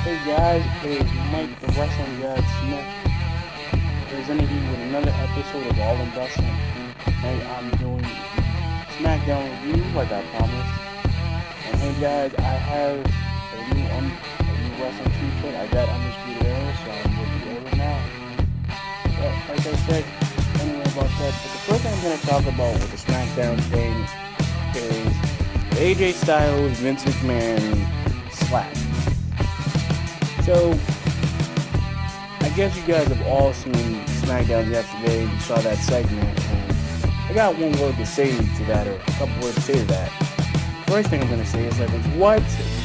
Hey guys, it is Mike the Wrestling God Smith presenting you with another episode of All in Wrestling. Tonight I'm doing the Smackdown review like I promised. And hey guys, I have a new wrestling t-shirt. I got Undisputed Era, so I'm with the order now. But like I said, anyway about that. But the first thing I'm going to talk about with the Smackdown thing is the AJ Styles Vince McMahon slap. So, I guess you guys have all seen SmackDown yesterday. You saw that segment, and I got one word to say to that, or a couple words to say to that. First thing I'm gonna say is like, what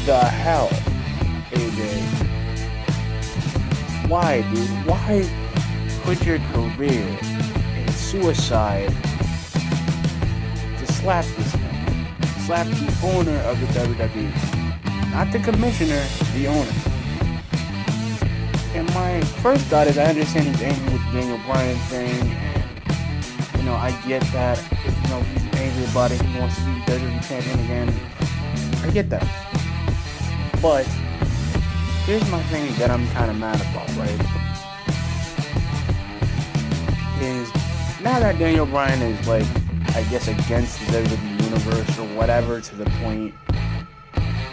the hell, AJ? Why, dude? Why put your career in suicide to slap this man? Slap the owner of the WWE, not the commissioner, the owner. And my first thought is I understand he's angry with the Daniel Bryan thing, and, I get that, he's angry about it, he wants to be WWE champion again, I get that. But, here's my thing that I'm kind of mad about, right, is, now that Daniel Bryan is, I guess against the WWE universe or whatever to the point,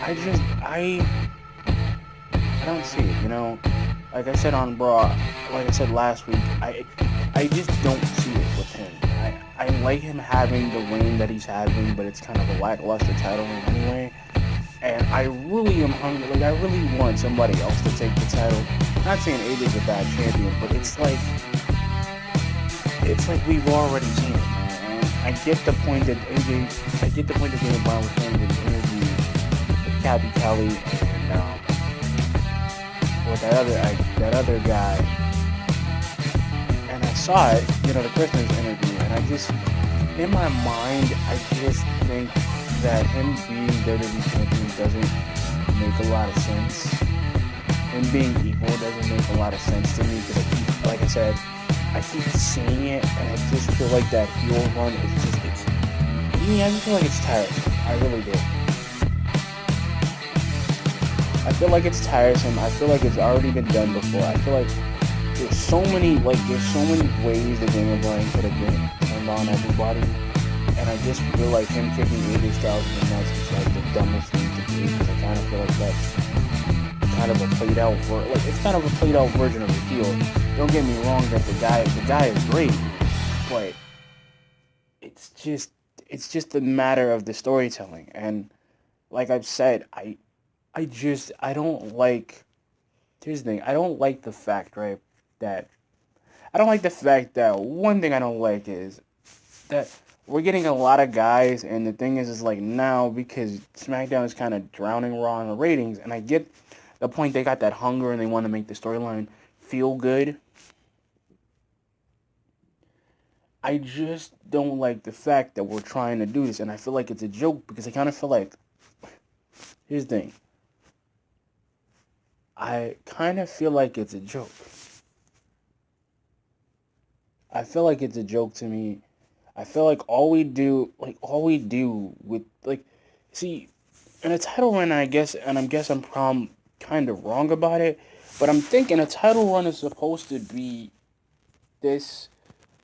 I don't see it, Like I said on Raw, like I said last week, I just don't see it with him. I like him having the reign that he's having, but it's kind of a lackluster title reign anyway. And I really am hungry, I really want somebody else to take the title. I'm not saying AJ's a bad champion, but it's like we've already seen it. And I get the point that Daniel Bryan was saying in the interview with Cabby Kelly and with that other guy, and I saw it, the Christmas interview, and I just, in my mind, I just think that him being WWE champion doesn't make a lot of sense. Him being evil doesn't make a lot of sense to me, because like I said, I keep seeing it, and I just feel like that heel run is just, I just feel like it's tiresome. I really do. I feel like it's tiresome. I feel like it's already been done before. I feel like there's so many ways that Daniel Bryan could have been turned on everybody, and I just feel like him kicking AJ Styles in the nuts is like the dumbest thing to do, because I kind of feel like that's kind of a played out version of a heel. Don't get me wrong, that the guy is great, but it's just a matter of the storytelling, and like I've said, here's the thing, I don't like the fact, right, one thing I don't like is that we're getting a lot of guys, and the thing is like now, because SmackDown is kind of drowning Raw in the ratings, and I get the point, they got that hunger and they want to make the storyline feel good. I just don't like the fact that we're trying to do this, and I feel like it's a joke, because I kind of feel like, here's the thing, I kind of feel like it's a joke. I feel like it's a joke to me. I feel like all we do with, see, in a title run, I guess I'm kind of wrong about it, but I'm thinking a title run is supposed to be this,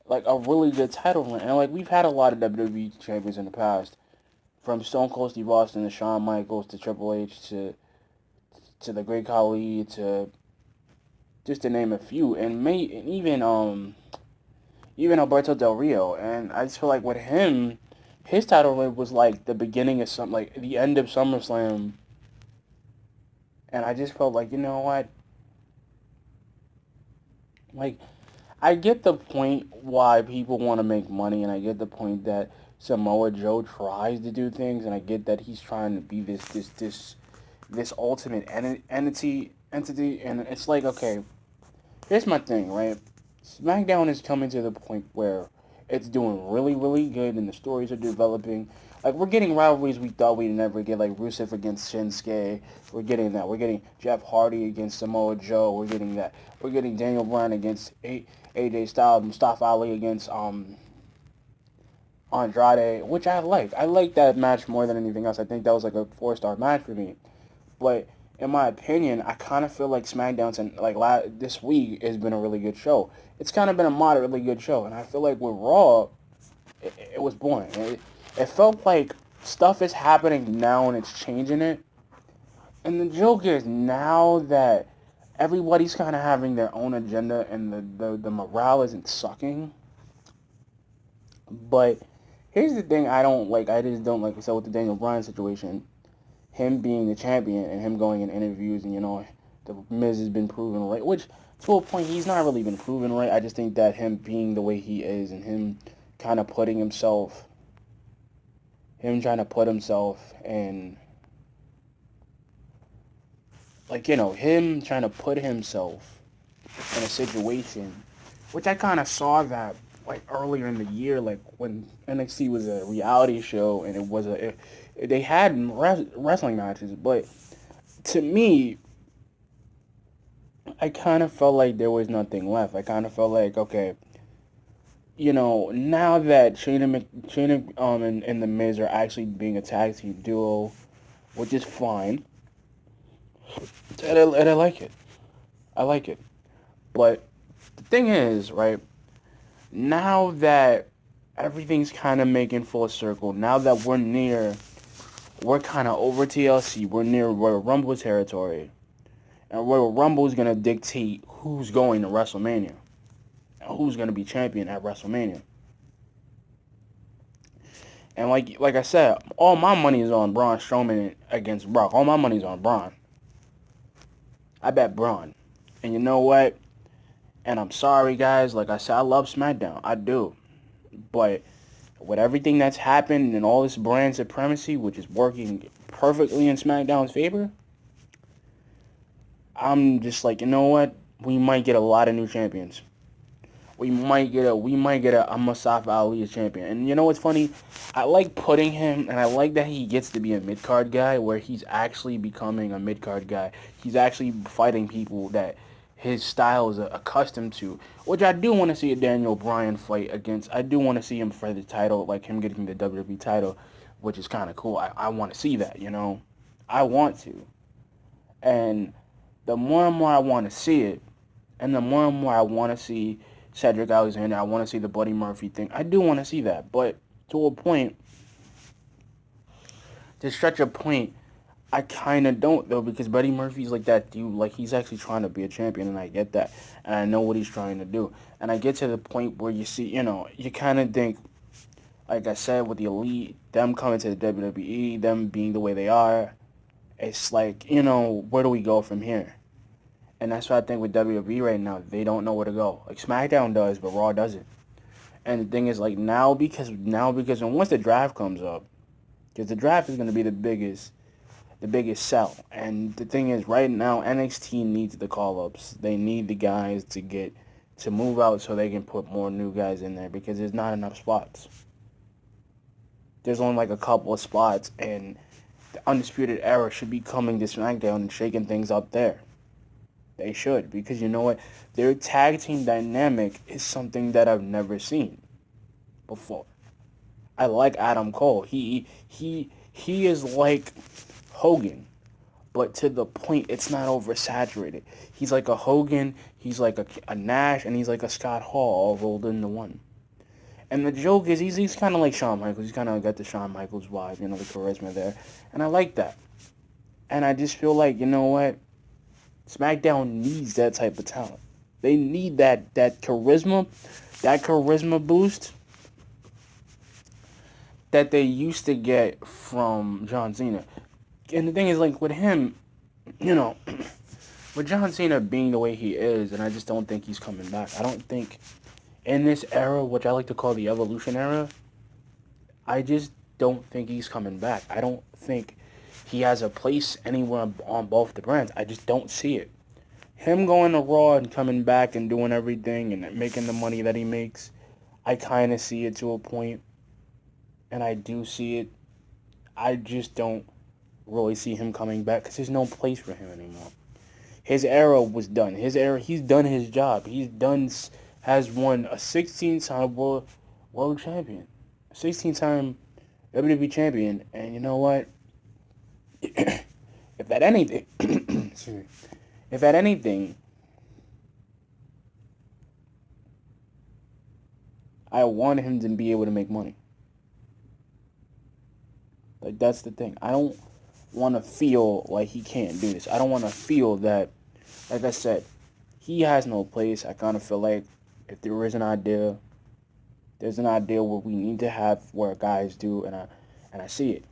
a really good title run. And, we've had a lot of WWE champions in the past, from Stone Cold Steve Austin to Shawn Michaels to Triple H to the Great Khali, to just to name a few, and even Alberto Del Rio. And I just feel like with him, his title reign was the beginning of the end of SummerSlam, and I just felt like, you know what, I get the point why people want to make money, and I get the point that Samoa Joe tries to do things, and I get that he's trying to be this ultimate entity, and it's like, okay, here's my thing, right? SmackDown is coming to the point where it's doing really, really good, and the stories are developing. We're getting rivalries we thought we'd never get, like Rusev against Shinsuke. We're getting that. We're getting Jeff Hardy against Samoa Joe. We're getting that. We're getting Daniel Bryan against AJ Styles, Mustafa Ali against Andrade, which I like. I like that match more than anything else. I think that was like a 4-star match for me. But in my opinion, I kind of feel like SmackDown's and like this week has been a really good show. It's kind of been a moderately good show, and I feel like with Raw, it was boring. It felt like stuff is happening now and it's changing it. And the joke is now that everybody's kind of having their own agenda and the morale isn't sucking. But here's the thing I don't like. I just don't like. I said with the Daniel Bryan situation, him being the champion and him going in interviews and the Miz has been proven right, which to a point he's not really been proven right. I just think that him being the way he is and him kind of putting himself, him trying to put himself in, like, him trying to put himself in a situation, which I kind of saw that like earlier in the year, like when NXT was a reality show and they had wrestling matches, but to me, I kind of felt like there was nothing left. I kind of felt like, okay, now that Shayna and the Miz are actually being a tag team duo, which is fine, and I like it. I like it. But the thing is, right, now that everything's kind of making full circle, now that we're kind of over TLC, we're near Royal Rumble territory, and Royal Rumble is going to dictate who's going to WrestleMania and who's going to be champion at WrestleMania. And like I said, all my money is on Braun Strowman against Brock. All my money is on Braun. I bet Braun. And you know what? And I'm sorry, guys. Like I said, I love SmackDown. I do. But with everything that's happened and all this brand supremacy, which is working perfectly in SmackDown's favor, I'm just like, you know what? We might get a lot of new champions. We might get a Mustafa Ali as champion. And you know what's funny? I like putting him, and I like that he gets to be a mid-card guy, where he's actually becoming a mid-card guy. He's actually fighting people that his style is accustomed to, which I do want to see a Daniel Bryan fight against. I do want to see him for the title, like him getting the WWE title, which is kind of cool. I want to see that, I want to. And the more and more I want to see it, and the more and more I want to see Cedric Alexander, I want to see the Buddy Murphy thing. I do want to see that, but to a point, to stretch a point, I kind of don't, though, because Buddy Murphy's like that dude. Like, he's actually trying to be a champion, and I get that. And I know what he's trying to do. And I get to the point where you see, you kind of think, like I said, with the Elite, them coming to the WWE, them being the way they are, it's like, where do we go from here? And that's what I think with WWE right now. They don't know where to go. Like, SmackDown does, but Raw doesn't. And the thing is, like, because once the draft comes up, because the draft is going to be the biggest sell. And the thing is, right now, NXT needs the call-ups. They need the guys to move out so they can put more new guys in there, because there's not enough spots. There's only like a couple of spots, and the Undisputed Era should be coming to SmackDown and shaking things up there. They should, because you know what? Their tag team dynamic is something that I've never seen before. I like Adam Cole. He is like Hogan, but to the point it's not oversaturated. He's like a Hogan, he's like a Nash, and he's like a Scott Hall all rolled into one. And the joke is he's kind of like Shawn Michaels. He's kind of got the Shawn Michaels vibe, the charisma there. And I like that. And I just feel like, you know what? SmackDown needs that type of talent. They need that charisma boost that they used to get from John Cena. And the thing is, like, with him, with John Cena being the way he is, and I just don't think he's coming back. I don't think in this era, which I like to call the Evolution era, I just don't think he's coming back. I don't think he has a place anywhere on both the brands. I just don't see it. Him going to Raw and coming back and doing everything and making the money that he makes, I kind of see it to a point. And I do see it. I just don't really see him coming back because there's no place for him anymore. His era was done. He's done his job. Has won a 16-time world champion. A 16-time WWE champion. And you know what? If that anything, if at anything, I want him to be able to make money. Like, that's the thing. I don't want to feel like he can't do this. I don't want to feel that, like I said, he has no place. I kind of feel like if there is an idea, there's an idea where we need to have where guys do, and I see it.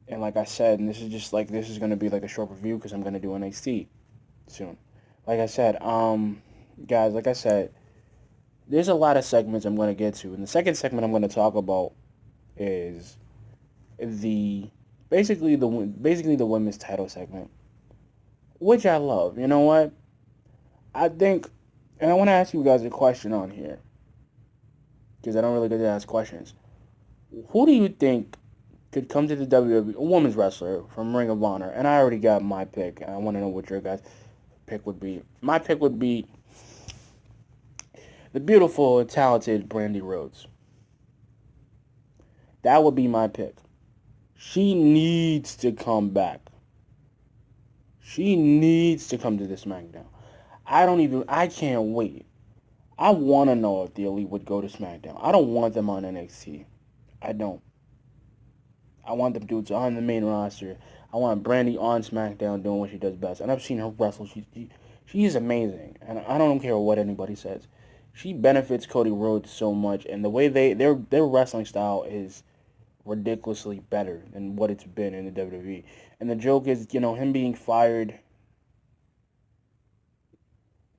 And like I said, and this is gonna be like a short review because I'm gonna do NXT soon. Like I said, guys, like I said, there's a lot of segments I'm gonna get to, and the second segment I'm gonna talk about is the basically the women's title segment, which I love. You know what? I think, and I want to ask you guys a question on here because I don't really get to ask questions. Who do you think could come to the WWE, a women's wrestler from Ring of Honor? And I already got my pick. I want to know what your guys' pick would be. My pick would be the beautiful and talented Brandy Rhodes. That would be my pick. She needs to come back. She needs to come to the SmackDown. I can't wait. I want to know if the Elite would go to SmackDown. I don't want them on NXT. I don't. I want them dudes on the main roster. I want Brandy on SmackDown doing what she does best. And I've seen her wrestle. She is amazing. And I don't care what anybody says. She benefits Cody Rhodes so much. And the way their wrestling style is ridiculously better than what it's been in the WWE. And the joke is, him being fired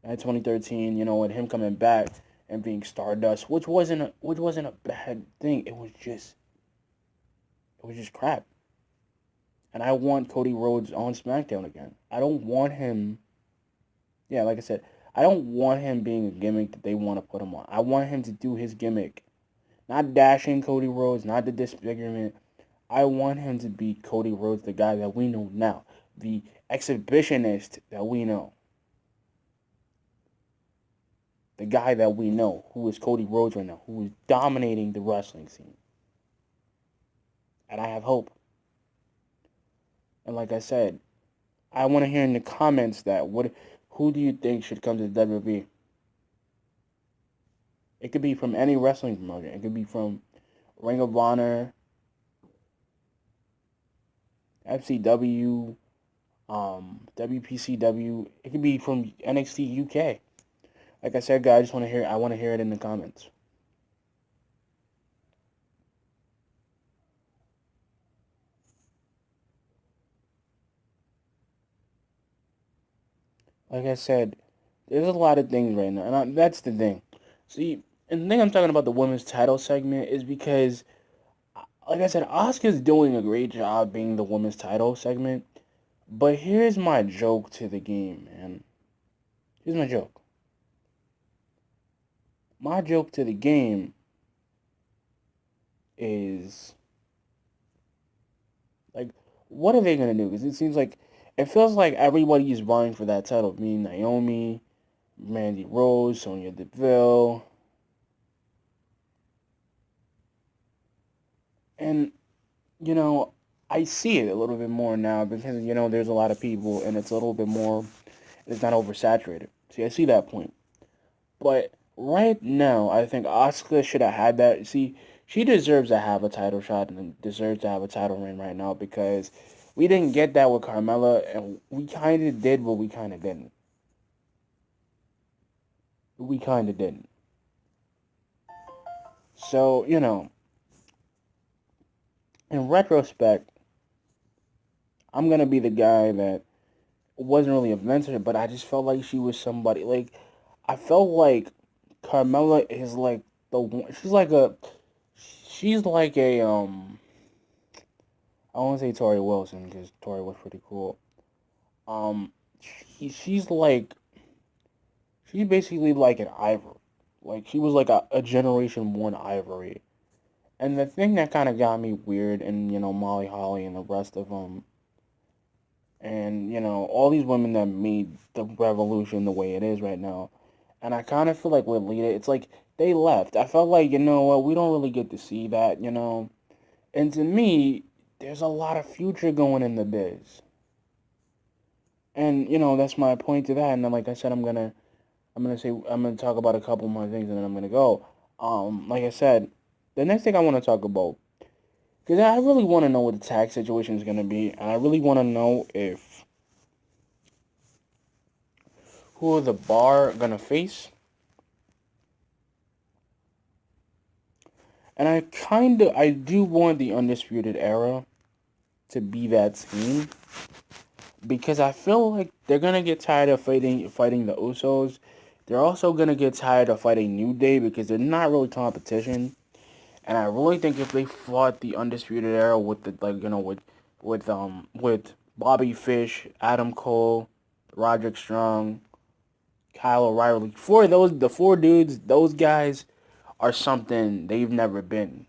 at 2013, and him coming back and being Stardust, which wasn't a bad thing. It was just crap. And I want Cody Rhodes on SmackDown again. I don't want him. Yeah, like I said, I don't want him being a gimmick that they want to put him on. I want him to do his gimmick. Not dashing Cody Rhodes, not the disfigurement. I want him to be Cody Rhodes, the guy that we know now. The exhibitionist that we know. The guy that we know, who is Cody Rhodes right now, who is dominating the wrestling scene. And I have hope. And like I said, I want to hear in the comments who do you think should come to the WWE? It could be from any wrestling promotion. It could be from Ring of Honor, FCW, WPCW. It could be from NXT UK. Like I said, guys, I want to hear it in the comments. Like I said, there's a lot of things right now, and that's the thing. See, and the thing I'm talking about the women's title segment is because, like I said, Asuka's doing a great job being the women's title segment. But here's my joke to the game, man. Here's my joke. My joke to the game is, like, what are they going to do? Because it feels like everybody is vying for that title. Me, Naomi, Mandy Rose, Sonya Deville. And, I see it a little bit more now because, there's a lot of people and it's a little bit more, it's not oversaturated. See, I see that point. But right now, I think Asuka should have had that. See, she deserves to have a title shot and deserves to have a title reign right now because we didn't get that with Carmella, and we kind of did, but we kind of didn't. We kind of didn't. So, in retrospect, I'm going to be the guy that wasn't really a mentor, but I just felt like she was somebody. Like, I felt like Carmella is like the one. She's like a, I won't say Tori Wilson because Tori was pretty cool. She's basically like an Ivory. Like, she was like a Generation 1 Ivory. And the thing that kind of got me weird, and, Molly Holly and the rest of them, and, all these women that made the revolution the way it is right now. And I kind of feel like with Lita, it's like they left. I felt like, we don't really get to see that, And to me, there's a lot of future going in the biz. And that's my point to that. And then, like I said, I'm gonna talk about a couple more things, and then I'm gonna go. Like I said, the next thing I want to talk about, because I really want to know what the tax situation is gonna be, and I really want to know if who the bar gonna face. And I do want the Undisputed Era to be that team, because I feel like they're gonna get tired of fighting the Usos. They're also gonna get tired of fighting New Day because they're not really competition. And I really think if they fought the Undisputed Era with the with Bobby Fish, Adam Cole, Roderick Strong, Kyle O'Reilly, the four dudes, those guys are something they've never been.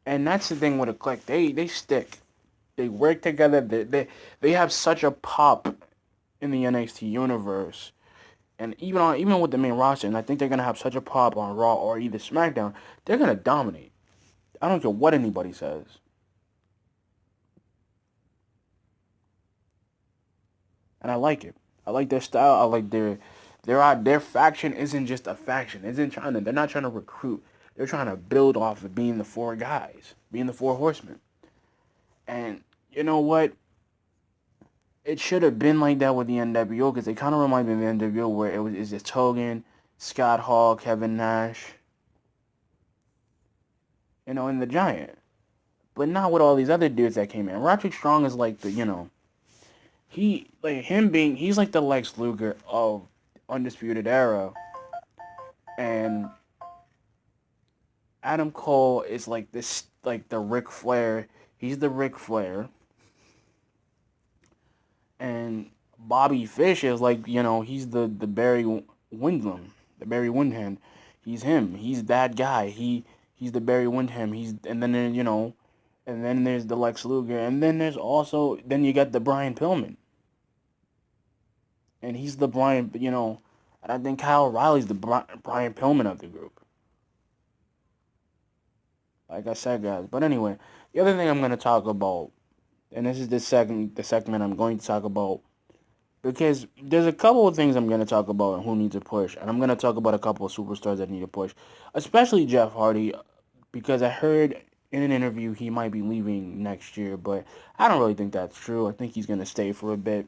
And that's the thing with a clique. They stick. They work together. They have such a pop in the NXT universe, and even with the main roster. And I think they're gonna have such a pop on Raw or either SmackDown. They're gonna dominate. I don't care what anybody says. And I like it. I like their style. I like their faction isn't just a faction. They're not trying to recruit. They're trying to build off of being the four guys, being the four horsemen. And you know what? It should have been like that with the NWO, because they kind of remind me of the NWO where it's just Hogan, Scott Hall, Kevin Nash, and the Giant. But not with all these other dudes that came in. Roderick Strong is like he's like the Lex Luger of Undisputed Era, and Adam Cole is like this, like the Ric Flair. He's the Ric Flair, and Bobby Fish is like he's the Barry Windham, the Barry Windham. He's him. He's that guy. He's the Barry Windham. And then and then there's the Lex Luger, and then you got the Brian Pillman, and he's the Brian. And I think Kyle O'Reilly's the Brian Pillman of the group. Like I said, guys. But anyway, the other thing I'm gonna talk about, and this is the segment I'm going to talk about, because there's a couple of things I'm going to talk about and who needs a push, and I'm going to talk about a couple of superstars that need a push, especially Jeff Hardy, because I heard in an interview he might be leaving next year, but I don't really think that's true. I think he's going to stay for a bit,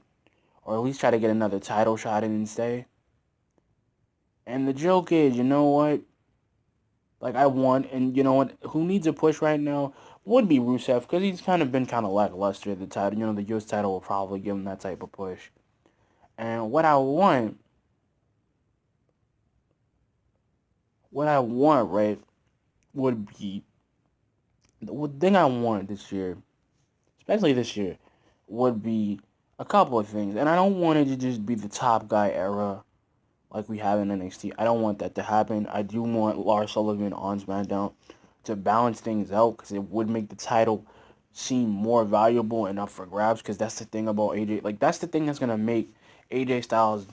or at least try to get another title shot in and stay. And the joke is, you know what? Like, I want, and you know what? Who needs a push right now would be Rusev, because he's kind of been kind of lackluster at the title. The U.S. title will probably give him that type of push. And what I want, right, would be the thing I want this year, especially this year, would be a couple of things. And I don't want it to just be the top guy era like we have in NXT. I don't want that to happen. I do want Lars Sullivan on SmackDown to balance things out, because it would make the title seem more valuable and up for grabs, because that's the thing about AJ. Like, that's the thing that's going to make AJ Styles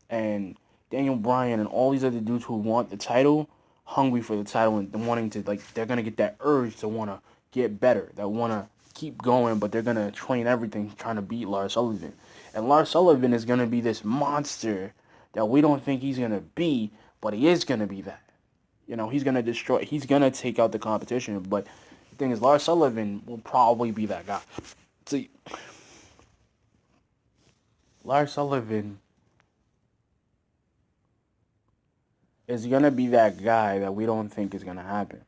and Daniel Bryan and all these other dudes who want the title hungry for the title and wanting to, like, they're going to get that urge to want to get better, that want to keep going, but they're going to train everything trying to beat Lars Sullivan. And Lars Sullivan is going to be this monster that we don't think he's going to be, but he is going to be that. He's going to he's going to take out the competition, but the thing is, Lars Sullivan will probably be that guy. See, Lars Sullivan is going to be that guy that we don't think is going to happen.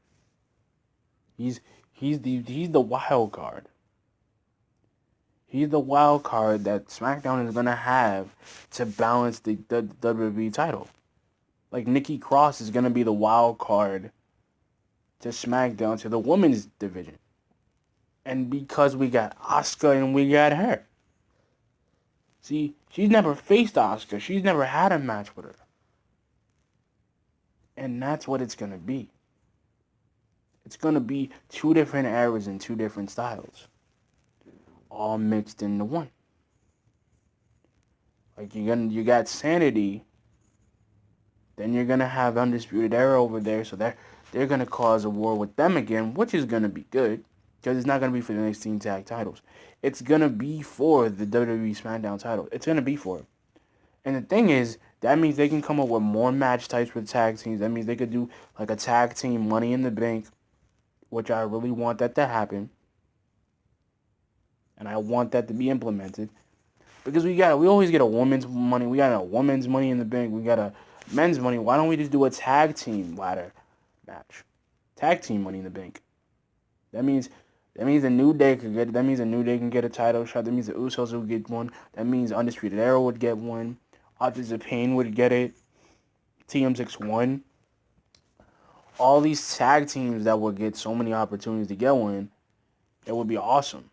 He's the wild card. He's the wild card that SmackDown is going to have to balance the WWE title. Like, Nikki Cross is going to be the wild card to SmackDown, to the women's division. And because we got Asuka and we got her. See, she's never faced Asuka. She's never had a match with her. And that's what it's going to be. It's going to be two different eras and two different styles, all mixed into one. Like, you got Sanity, then you're going to have Undisputed Era over there, so they're going to cause a war with them again, which is going to be good. Because it's not going to be for the next team tag titles. It's going to be for the WWE Smackdown title. It's going to be for it. And the thing is, that means they can come up with more match types with tag teams. That means they could do like a tag team Money in the Bank, which I really want that to happen. And I want that to be implemented. Because we always get a woman's money. We got a woman's Money in the Bank. We got a men's money. Why don't we just do a tag team ladder match? Tag team Money in the Bank. That means a New Day could get. That means a New Day can get a title shot. That means the Usos will get one. That means Undisputed Era would get one. Authors of Pain would get it. TM61. All these tag teams that would get so many opportunities to get one, it would be awesome.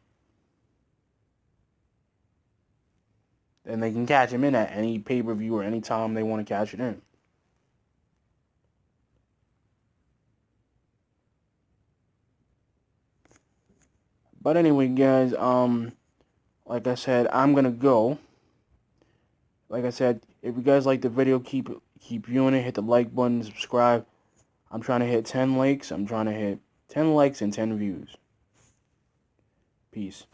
And they can catch him in at any pay-per-view or any time they want to catch it in. But anyway, guys, like I said, I'm gonna go. Like I said, if you guys like the video, keep viewing it. Hit the like button, subscribe. I'm trying to hit 10 likes. I'm trying to hit 10 likes and 10 views. Peace.